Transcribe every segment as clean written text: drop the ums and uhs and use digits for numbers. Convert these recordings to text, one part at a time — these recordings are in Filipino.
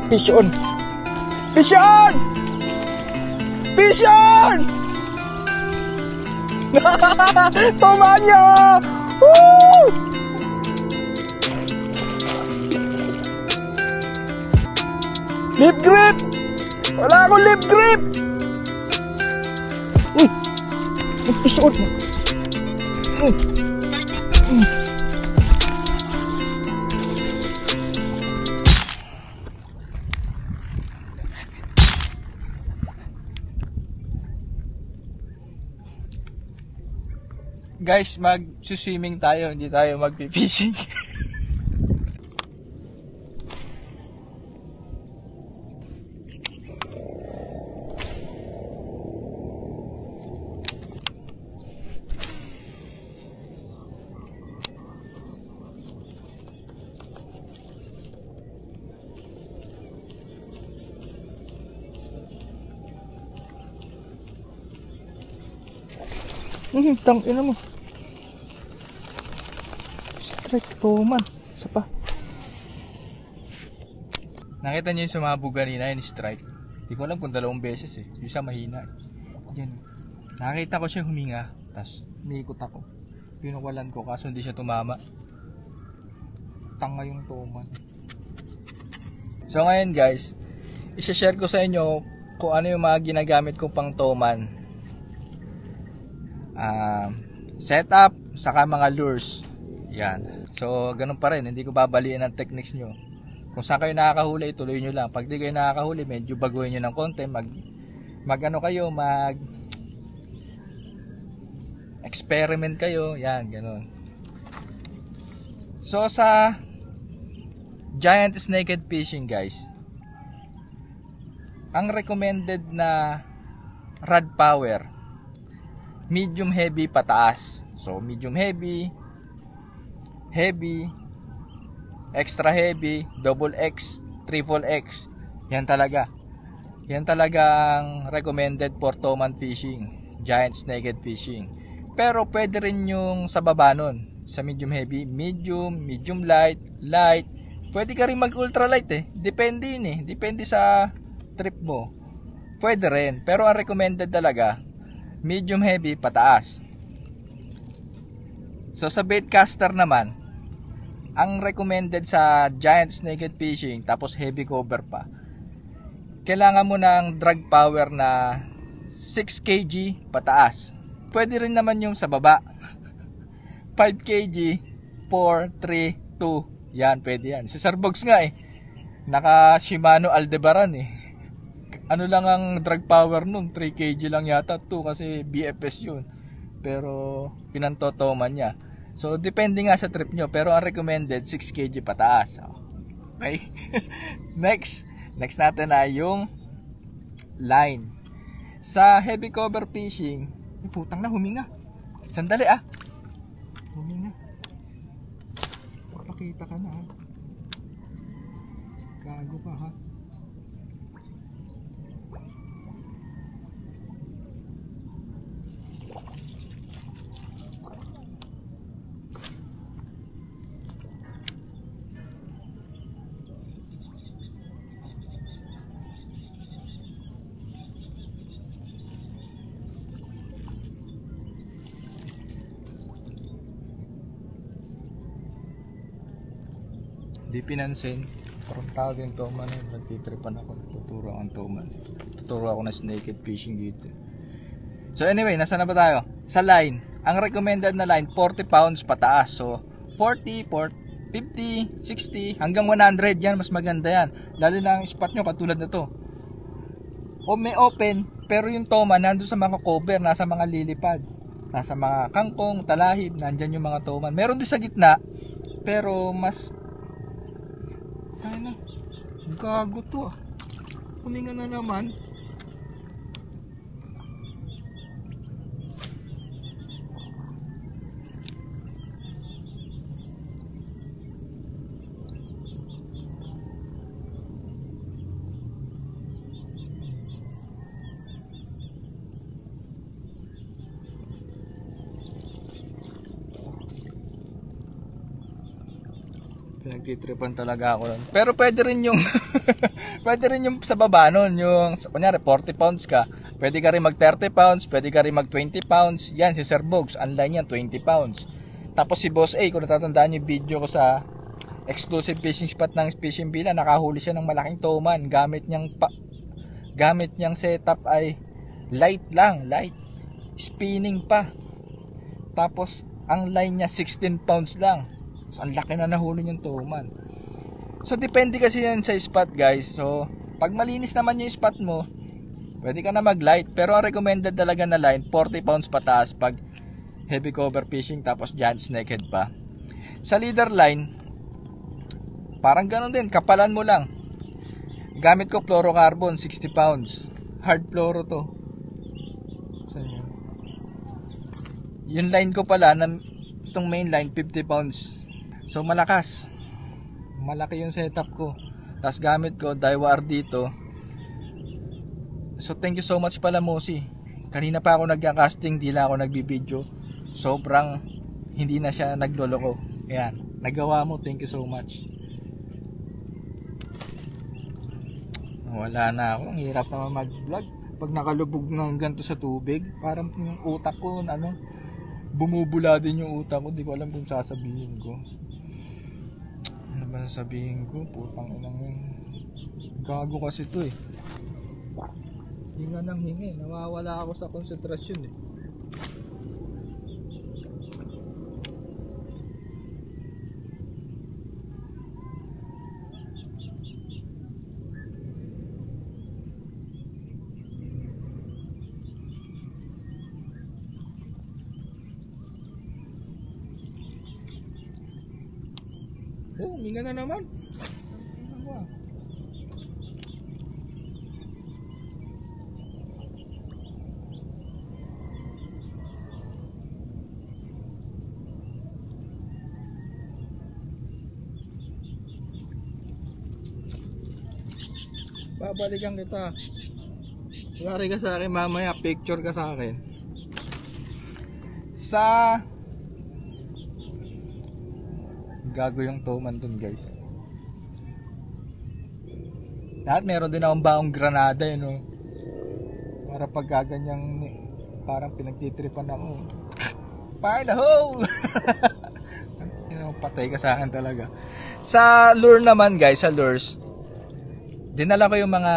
Fish on! Fish on! Fish on! Tomanyo! Woo! Lip grip! Wala akong lip grip! Uy! Fish on! Guys, mag-swimming tayo, hindi tayo mag-fishing. Tangina mo. Strike toman. Isa pa. Nakita niyo yung sumabog kanina, yung strike. Hindi ko alam kung 2 beses eh. Yung isa mahina. Yan. Nakita ko siya huminga. Tapos umiikot ako. Pinukulan ko kaso hindi siya tumama. Tanga yung toman. So ngayon guys, i-share ko sa inyo kung ano yung mga ginagamit ko pang toman. Setup saka mga lures. Yan. So ganun pa rin, hindi ko babaliin ang techniques nyo. Kung saan kayo nakakahuli, ituloy nyo lang. Pag di kayo nakakahuli, medyo baguhin nyo ng konti. Mag experiment kayo. Yan, ganun. So sa giant snakehead fishing guys, ang recommended na rod power medium heavy pataas. So medium heavy, heavy, extra heavy, double X, triple X. Yan talaga. Yan talagang recommended for toman fishing, giant snakehead fishing. Pero pwede rin yung sa baba nun, sa medium heavy, medium light, light. Pwede ka rin mag ultralight eh. Depende yun eh. Depende sa trip mo. Pwede rin. Pero ang recommended talaga medium heavy pataas. So sa baitcaster naman, ang recommended sa giant snakehead fishing tapos heavy cover pa, kailangan mo ng drag power na 6 kg pataas. Pwede rin naman yung sa baba 5 kg 4, 3, 2. Yan, pwede yan. Si Sir Bogs nga eh, naka Shimano Aldebaran eh. Ano lang ang drag power nun, 3 kg lang yata, 2 kasi BFS yun. Pero pinantotoman niya. So depende nga sa trip nyo, pero ang recommended 6 kg pataas. Okay. Next natin ay yung line. Sa heavy cover fishing, putang na, huminga. Sandali ah. Huminga. Papakita ka na ha. Gago ka ha. Di pinansin. Parang tawag yung toman eh. Nagtitripan ako. Tuturo ang toman. Tuturo ako na snakehead fishing dito. So anyway, nasa na ba tayo? Sa line. Ang recommended na line, 40 pounds pataas. So 40, 50, 60, hanggang 100 yan. Mas maganda yan. Lalo na ang spot nyo katulad na to. O may open, pero yung toman nandun sa mga cover, nasa mga lilipad. Nasa mga kangkong, talahib, nandyan yung mga toman. Meron din sa gitna, pero mas... Ay na, gago to ah. Huminga na naman. Pinagtitripan talaga ako lang. Pero pwede rin yung Pwede rin yung sa baba nun, yung kunyari 40 pounds ka, pwede ka rin mag 30 pounds, pwede ka rin mag 20 pounds. Yan, si Sir Bogs, online yan, 20 pounds. Tapos si Boss A, kung natatandaan yung video ko sa exclusive fishing spot ng Fishing Villa, nakahuli siya ng malaking toman. Gamit niyang setup ay light lang, light. Spinning pa. Tapos, ang line niya 16 pounds lang. So, ang laki na nahuli niyang toman. So, depende kasi yan sa spot, guys. So, pag malinis naman yung spot mo, pwede ka na mag-light. Pero ang recommended talaga na line, 40 pounds pataas pag heavy cover fishing, tapos giant snakehead pa. Sa leader line, parang ganun din, kapalan mo lang. Gamit ko fluorocarbon, 60 pounds. Hard fluoro to. Yung line ko pala, itong main line, 50 pounds. So, malakas. Malaki yung setup ko. Tapos gamit ko Daiwa dito. So thank you so much pala, Mosi. Kanina pa ako nagka-casting, di lang ako nagbibideo. Sobrang hindi na siya nagloloko. Ayan, nagawa mo, thank you so much. Wala na ako, ang hirap naman mag-vlog pag nakalubog ng ganito sa tubig. Parang yung utak ko, bumubula din yung utak ko. Di ko alam kung sasabihin ko. Ano ba sasabihin ko? Putang inang yun. Gago kasi to eh. Hinga ng hinga. Nawawala ako sa konsentrasyon eh. Oh, hinga na naman. Babalikan kita. Yari ka sa akin mamaya, picture ka sa akin. Gago yung toman dun, guys. Lahat meron din akong baong granada eh, no? Para pag gaganyang parang pinagtitripan ako. Fire the hole! Patay ka sa akin talaga. Sa lure naman, guys, sa lures, dinala ko yung mga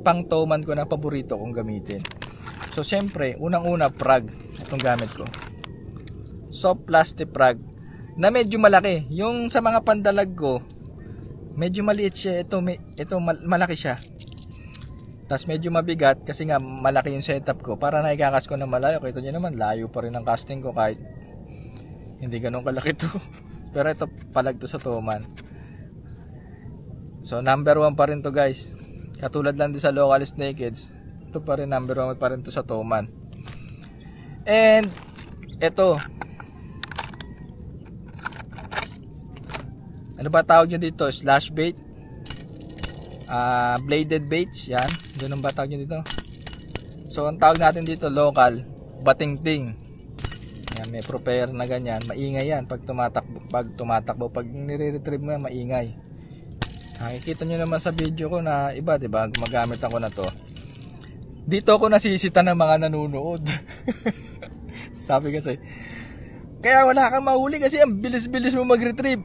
pang toman ko na paborito kong gamitin. So syempre, unang-una frog itong gamit ko. Soft plastic frog na medyo malaki. Yung sa mga pandalag ko, medyo maliit siya. Ito malaki siya. Tapos medyo mabigat kasi nga malaki yung setup ko. Para naikakas ko na malayo. Kita nyo naman, layo pa rin ang casting ko kahit hindi ganun kalaki to. Pero ito palag to sa toman. So number 1 pa rin to, guys. Katulad lang din sa local snakeheads, ito pa rin number 1 pa rin to sa toman. And ito, ano ba tawag nyo dito? Slash bait, bladed baits. Yan, ganun ba tawag nyo dito? So ang tawag natin dito local, batingting. Yan, may propeller na ganyan. Maingay yan pag tumatakbo. Pag nire-retrieve mo yan, maingay. Nakikita nyo naman sa video ko na iba, diba? Gumagamit ako na to. Dito ako nasisita ng mga nanonood. Sabi kasi, kaya wala kang mahuli kasi ang bilis-bilis mo mag-retrieve.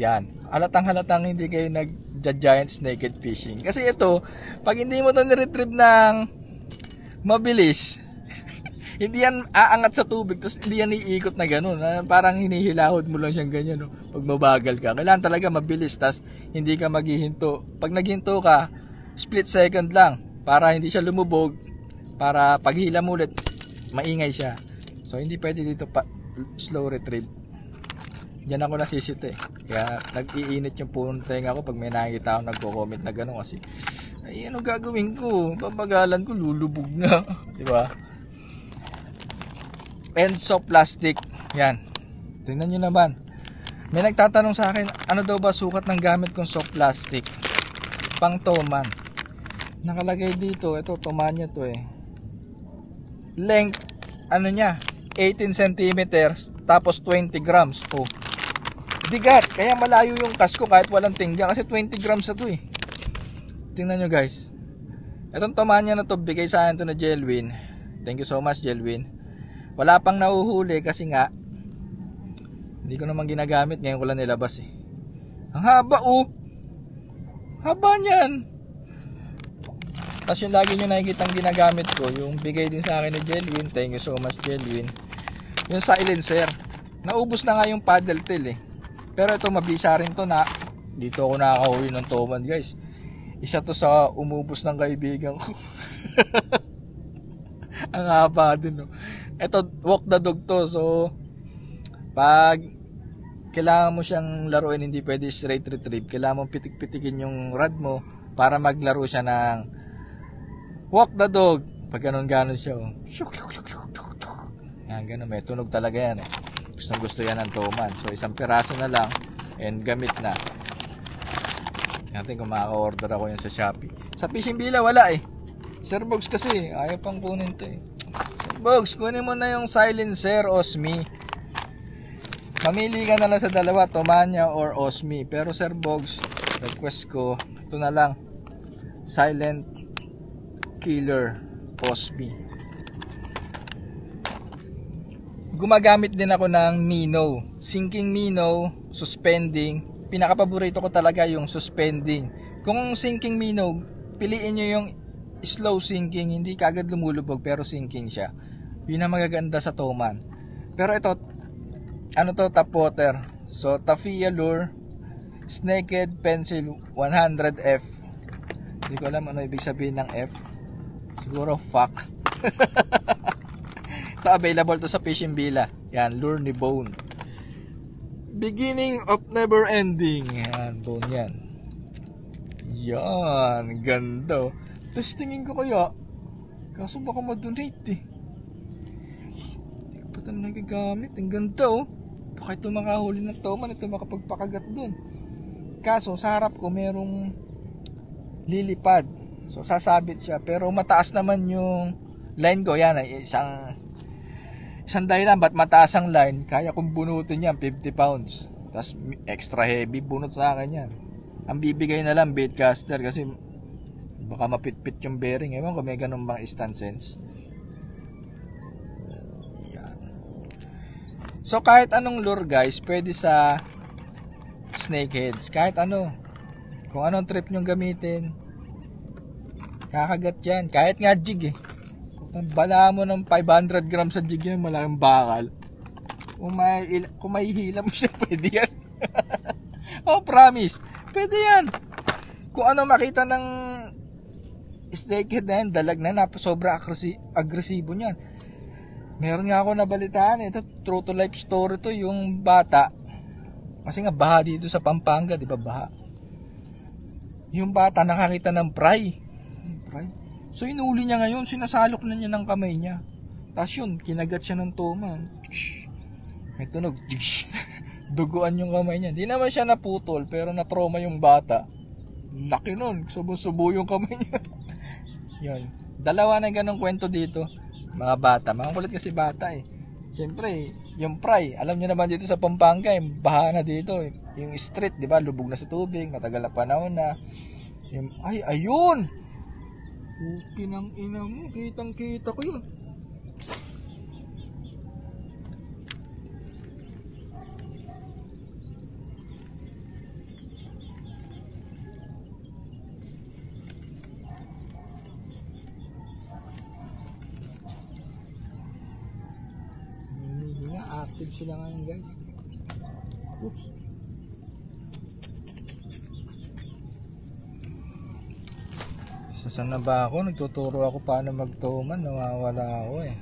Yan, halatang hindi kayo nag-giant snakehead fishing. Kasi ito, pag hindi mo to ni-retrieve ng mabilis, hindi yan aangat sa tubig, tapos hindi yan iikot na gano'n. Parang hinihilahod mo lang siyang ganyan, no? Pag mabagal ka. Kailangan talaga mabilis, tapos hindi ka maghihinto. Pag naghinto ka, split second lang, para hindi siya lumubog, para paghila mo ulit, maingay siya. So hindi pwede dito slow retrieve. Diyan ako nasisita eh. Kaya nag-iinit yung punong ako pag may nakikita ako nagko-comment na gano'n kasi, ay ano gagawin ko? Babagalan ko, lulubog na. Diba? And soft plastic. Yan. Tingnan nyo naman. May nagtatanong sa akin, ano daw ba sukat ng gamit kong soft plastic? Pang toman. Nakalagay dito, ito toman niya to eh. Length, ano niya? 18 cm, tapos 20 grams. Oh. bigat. Kaya malayo yung cast ko kahit walang tingga. Kasi 20 grams na to eh. Tingnan nyo guys. Itong Tomanya na to, bigay sa akin to na Jelwin. Thank you so much Jelwin. Wala pang nahuhuli kasi nga hindi ko naman ginagamit. Ngayon ko lang nilabas eh. Ang haba oh. Haba niyan. Tapos yung lagi nyo nakikita ginagamit ko, yung bigay din sa akin ni Jelwin. Thank you so much Jelwin. Yung silencer. Naubos na nga yung paddle tail eh. Pero ito mabisa rin to na dito ako nakakahuli ng toman guys. Isa to sa umubos ng kaibigan ko. Ang haba din no. Ito walk the dog to. So pag kailangan mo siyang laruin, hindi pwede straight retrieve. Kailangan mong pitik-pitikin yung rod mo para maglaro siya ng walk the dog. Pag ganon-ganon siya. Oh. Yan, ganon. May tunog talaga yan. Eh. Gustong gusto yan ng toman. So, isang piraso na lang and gamit na. Natin kung makaka-order ako yan sa Shopee. Sa Fishing Villa, wala eh. Sir Bogs kasi, ayaw pang kunin to eh. Sir Bogs, kunin mo na yung silencer Osmi. Mamili ka na lang sa dalawa, Tomanya or Osmi. Pero Sir Bogs, request ko, ito na lang. Silent Killer Osmi. Gumagamit din ako ng minnow. Sinking minnow, suspending. Pinakapaborito ko talaga yung suspending. Kung sinking minnow, piliin nyo yung slow sinking. Hindi kagad lumulubog pero sinking siya. Yun ang magaganda sa toman. Pero ito, ano to, top water. So Tafia lure, Snakehead Pencil 100F. Hindi ko alam ano ibig sabihin ng F. Siguro fuck. Ito available to sa Fishing Villa. Yan, lure ni Bone. Beginning of never ending. Yan, Bone yan. Yan, ganda. Testingin ko kaya. Kaso baka madonate eh. Hindi ko pa ito nagagamit. Ang ganda oh. Baka ito makahuli ng toman, ito makapagpakagat dun. Kaso sa harap ko merong lilipad. So sasabit siya. Pero mataas naman yung line ko. Yan ay isang dahilan ba't mataas ang line. Kaya kong bunutin yan 50 pounds. Tapos extra heavy bunot sa akin yan. Ang bibigay na lang baitcaster kasi baka mapitpit yung bearing. Ewan ko may ganun bang instant sense. So kahit anong lure guys, pwede sa snakeheads. Kahit ano. Kung anong trip nyong gamitin, kakagat yan. Kahit nga jig eh. Bala mo ng 500 grams sa jig yan, malaking bakal. Kung may hila mo siya, pwede yan. Oh, promise. Pwede yan. Kung ano makita ng snakehead na yan, dalag na sobra agresibo niyan. Meron nga ako nabalitaan, ito true to life story to, yung bata. Kasi nga baha dito sa Pampanga, di ba baha? Yung bata nakakita ng fry. So inuli niya ngayon, sinasalok na niya ng kamay niya. Tapos yun, kinagat siya ng toman. May tunog. Duguan yung kamay niya. Di naman siya naputol, pero na-trauma yung bata. Laki nun, subo-subo yung kamay niya. Yun. Dalawa na ganong kwento dito. Mga bata, mga kulit kasi bata eh. Siyempre, yung fry, alam nyo naman dito sa Pampanga, baha na dito. Yung street, di ba, lubog na sa tubig, matagal na panahon na. Yung, ay, ayun! Kinang ina mo, kitang kita ko yun. Active sila ngayon guys. Oops. Saan na ba ako? Nagtuturo ako paano magtoman. Nawawala ako eh.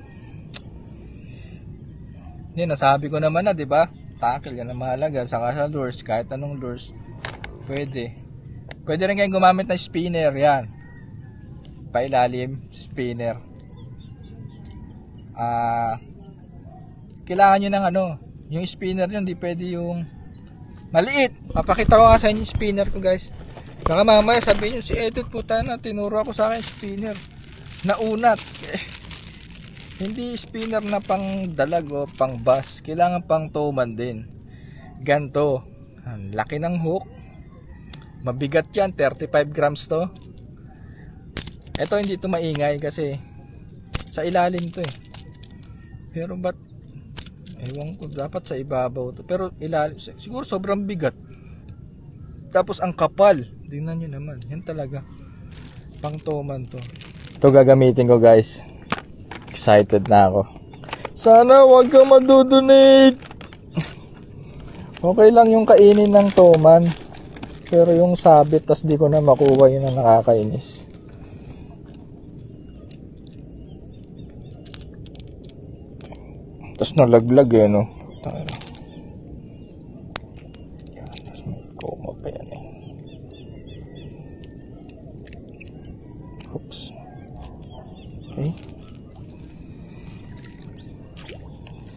Hindi, nasabi ko naman na, di ba? Tackle yan ang mahalaga. Saka sa lures, kahit anong lures, pwede. Pwede rin kayong gumamit ng spinner. Yan. Pailalim, spinner. Kailangan nyo ng ano, yung spinner nyo, hindi pwede yung maliit. Papakita ko nga sa inyo yung spinner ko guys. Baka mamaya sabihin nyo, si Edit po na tinuro ako sa akin spinner. Naunat. Hindi spinner na pang dalag o pang bass. Kailangan pang toman din. Ganto. Ang laki ng hook. Mabigat yan, 35 grams to. Ito hindi to maingay kasi sa ilalim to eh. Pero ba't, ewan ko, dapat sa ibabaw to. Pero ilalim, siguro sobrang bigat. Tapos ang kapal. Tingnan nyo naman, yan talaga. Pang toman to. Ito gagamitin ko guys. Excited na ako. Sana wag ka madudonate. Okay lang yung kainin ng toman. Pero yung sabit, tas di ko na makuha, yun ang nakakainis. Tas nalaglag eh, no? Yan, tas may koma pa yan eh. Oops. Okay.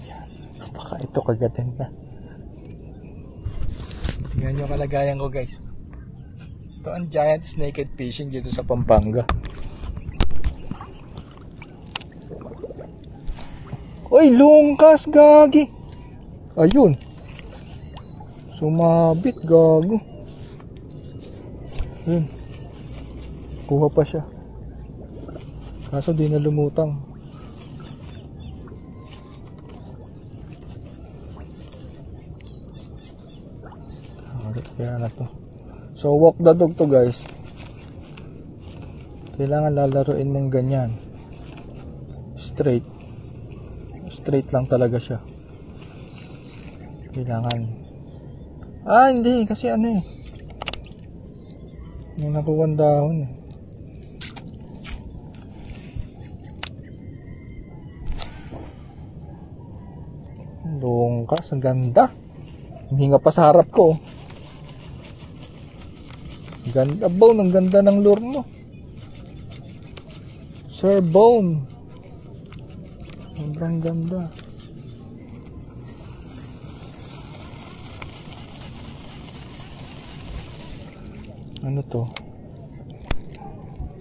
Yan. Baka ito kagatin na. Tingnan yung kalagayan ko guys. Ito ang giant naked fishing dito sa Pampanga. Uy, lungkas gagi. Ayun. Sumabit gago. Ayun. Kuha pa siya. Kaso di na lumutang. Kaya na to. So walk the dog to guys. Kailangan lalaruin mong ganyan. Straight. Straight lang talaga siya. Kailangan. Hindi kasi ano eh. May nakuwang dahon eh. Lungkas, ang ganda. Hihinga pa sa harap ko. Ganda bone, ang ganda ng lure mo. Sir Bone. Sobrang ganda. Ano to?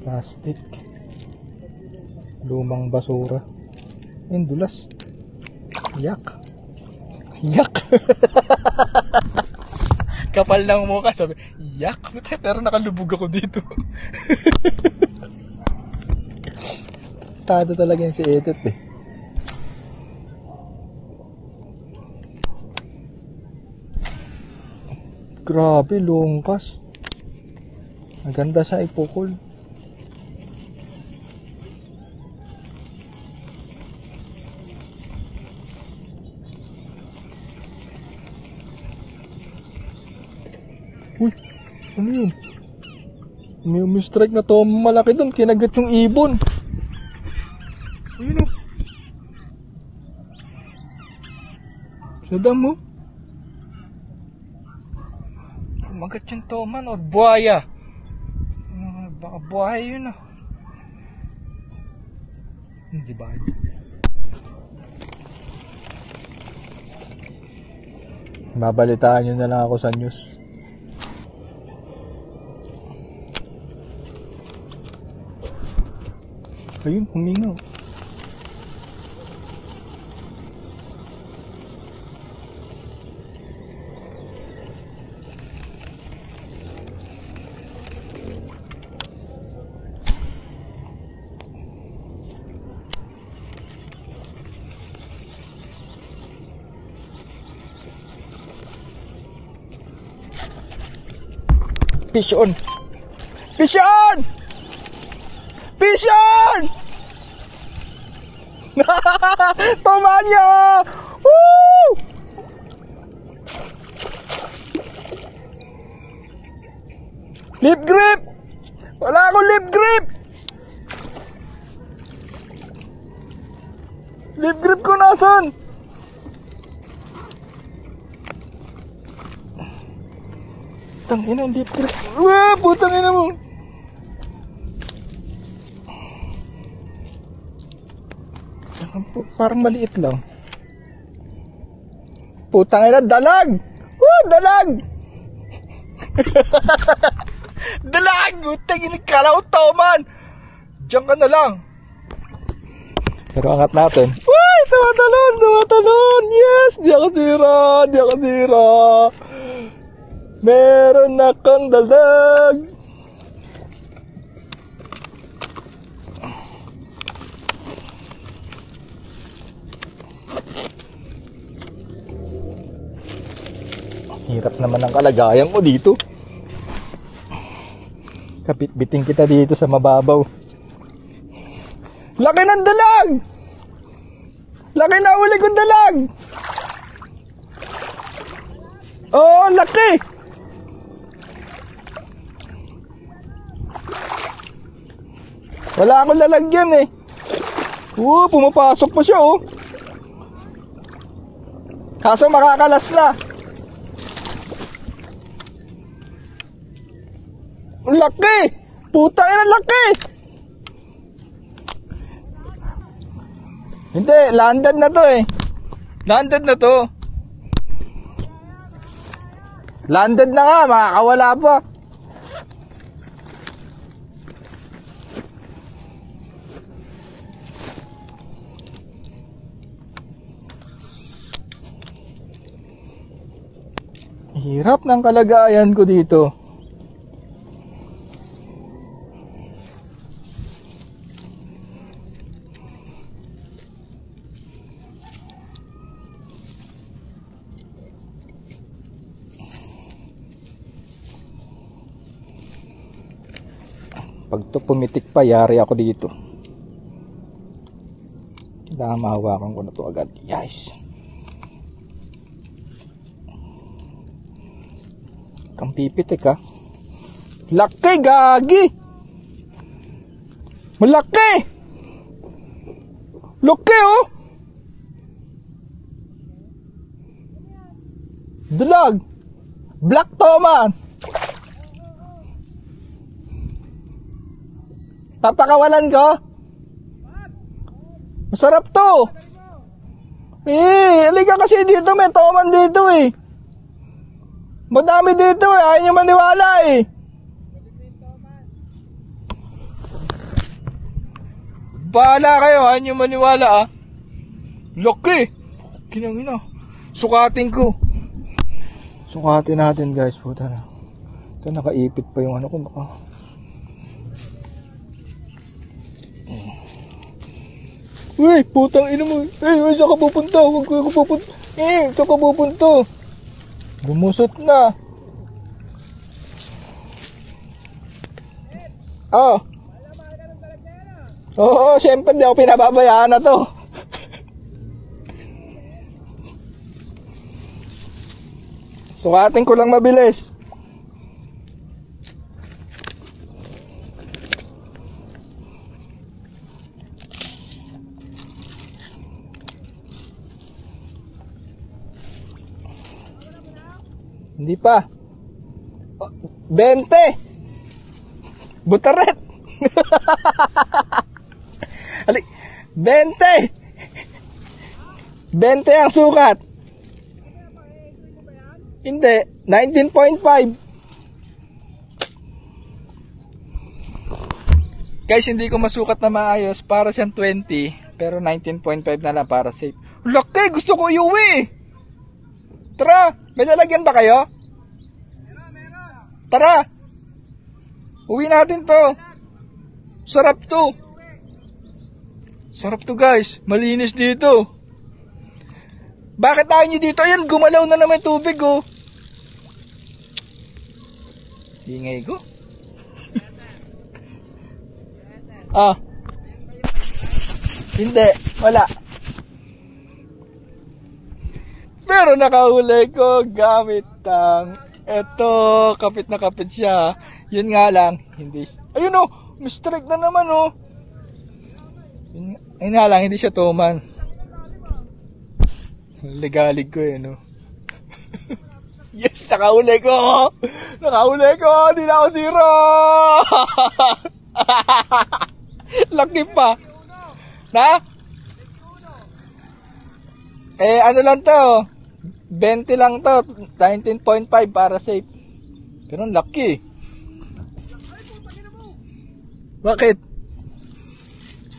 Plastic. Lumang basura. Ayun, dulas. Yak. Yak. Kapal ng mukha, sabi, yak, pero nakalubog ako dito. Tado talaga yung si Edith eh. Grabe, lungkas. Maganda siya ipukol. Uy, ano yun? May umistrike na to malaki doon. Kinagat yung ibon. Ayun o. Sadam mo. Kumagat yung toman o buhaya. Baka buhaya yun o. Hindi ba? Babalitaan nyo na lang ako sa news. Ayun, humingaw. Fish on! Fish on! Fish on! Tomanya! Woo! Lip grip! Wala akong lip grip! Lip grip ko nasan? Tangina, lip grip. Wah, putang ina mo. Parang maliit lang. Putang ina, dalag! Woo, dalag! Dalag! Putang ina, kala ko toman. Diyan ka na lang. Pero angat natin. Uy, tumatalon, tumatalon. Yes, di ako sira, di ako sira. Meron akong dalag. Hirap naman ang kalagayan ko dito. Kapit-biting kita dito sa mababaw. Laki ng dalag! Laki na uli kong dalag! Oh, laki! Wala akong lalagyan eh. Pumapasok pa siya oh. Kaso makakalas na. Laki! Putang ina, laki! Hindi, landed na to eh. Landed na to. Landed na nga, makakawala pa. Hirap ng kalagayan ko dito. Pag to pumitik pa, yari ako dito. Kailangan mahawakan ko na to agad. Yes. Kang pipitik ha. Laki, gagi. Malaki. Laki oh. Dalag. Black Toman. Papakawalan ko. Masarap to. Halika kasi dito, may toman dito eh. Madami dito eh, ayaw nyo maniwala eh. Bahala kayo, ayaw nyo maniwala ah. Laki. Kinangina. Sukatin ko. Sukatin natin guys, puta na. Ito nakaipit pa yung ano ko baka. Uy, putang ina mo. Saan ka pupunta? Huwag ko pupunta. Saan ka pupunta? Bumusot na. Oh. Oo, syempre di ako pinababayaan na to. Sukatin ko lang mabilis. Hindi pa. 20. Butaret. 20. 20 ang sukat. Hindi, 19.5. Guys, hindi ko masukat na maayos para siyang 20, pero 19.5 na lang para safe. Laki, gusto ko iuwi. Tara, may lalagyan ba kayo? Tara. Uwi natin to. Sarap to. Sarap to guys. Malinis dito. Bakit tayo nyo dito? Ayan, gumalaw na naman tubig oh. Ingay ko. Ah. Hindi, wala. Pero nakahuli ko gamit ang eto, kapit na kapit siya. Yun nga lang, hindi. Ayun oh, mistrike na naman oh. Ayun nga lang, hindi siya toman. Legalig ko eh no. Yes, nakahuli ko. Nakahuli ko, hindi na ako zero. Laki pa. Na? Ano lang to, 20 lang to, 19.5 para safe. Pero ang laki. Bakit?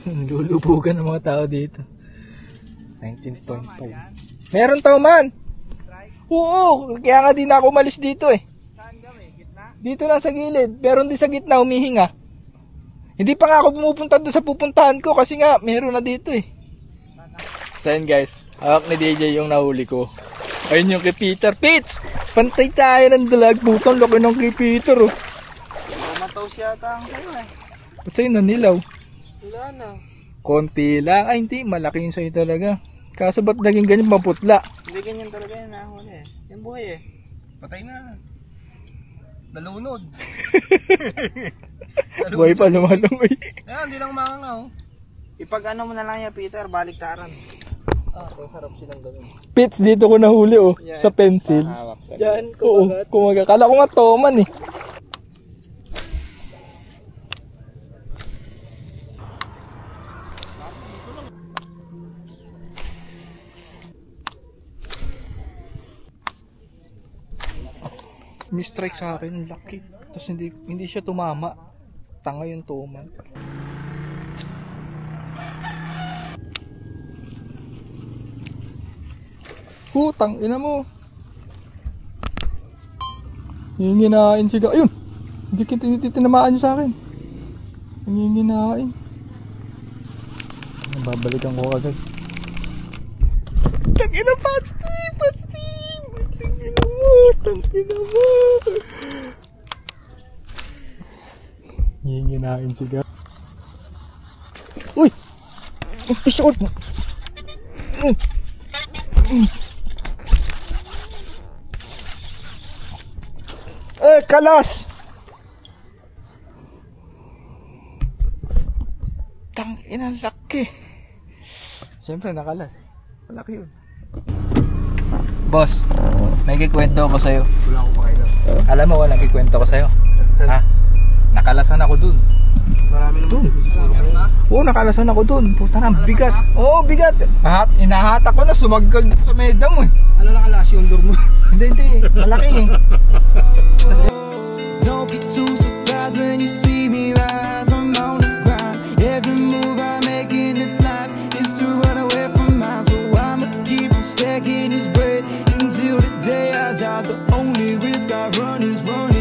Lulubugan ng mga tao dito. 19.5. Meron tao man. Oo, kaya nga di na ako umalis dito eh. Dito lang sa gilid. Pero hindi sa gitna, humihinga. Hindi pa nga ako pumupunta doon sa pupuntahan ko kasi nga meron na dito eh. So yun guys, hawak ni DJ yung nahuli ko. Ayun yung kay Peter. Pits! Pantay tayo ng dalag. Butang laki ng kay Peter oh. Mataw siya ata ang sa'yo eh. Ba't sa'yo nanilaw? Wala na. Konti lang. Ay hindi, malaki yung sa'yo talaga. Kaso ba't naging ganyan maputla? Hindi ganyan talaga yun nahuli eh. Yung buhay eh. Patay na. Nalunod. Buhay pa lumalungoy. Ayan, hindi lang umangangaw. Ipag ano mo na lang yan Peter, baliktaran. Sarap silang ganun. Pits, dito ko nahuli oh. Yan. Sa pencil. Diyan, Oo, kumagat. Kala ko nga toman eh. May strike sa akin, lucky. Tapos hindi siya tumama. Tanga yung tuman. Tang ina mo. Hinginain siga. Ayun. Hindi tinamaan niyo sa akin. Hinginain. Babalikan ko agad. Tang ina pasti. Tang ina mo. Hinginain siga. Uy. Fish on. Kalas! Tang ina, laki. Siyempre nakalas. Malaki yun. Boss, may kikwento ako sa'yo. Wala akong pakailan. Alam mo, walang kikwento ko sa'yo. Ha? Nakalasan ako dun. Marami naman. Oo, nakalasan ako dun. Puta na, bigat. Oo, bigat. Inahatak ko na, sumagkag sa medam mo eh. Ano nakalas yung door mo? Hindi. Malaki eh. Don't be too surprised when you see me rise. I'm on the grind. Every move I make in this life is to run away from mine. So I'ma keep on stacking this bread until the day I die. The only risk I run is running.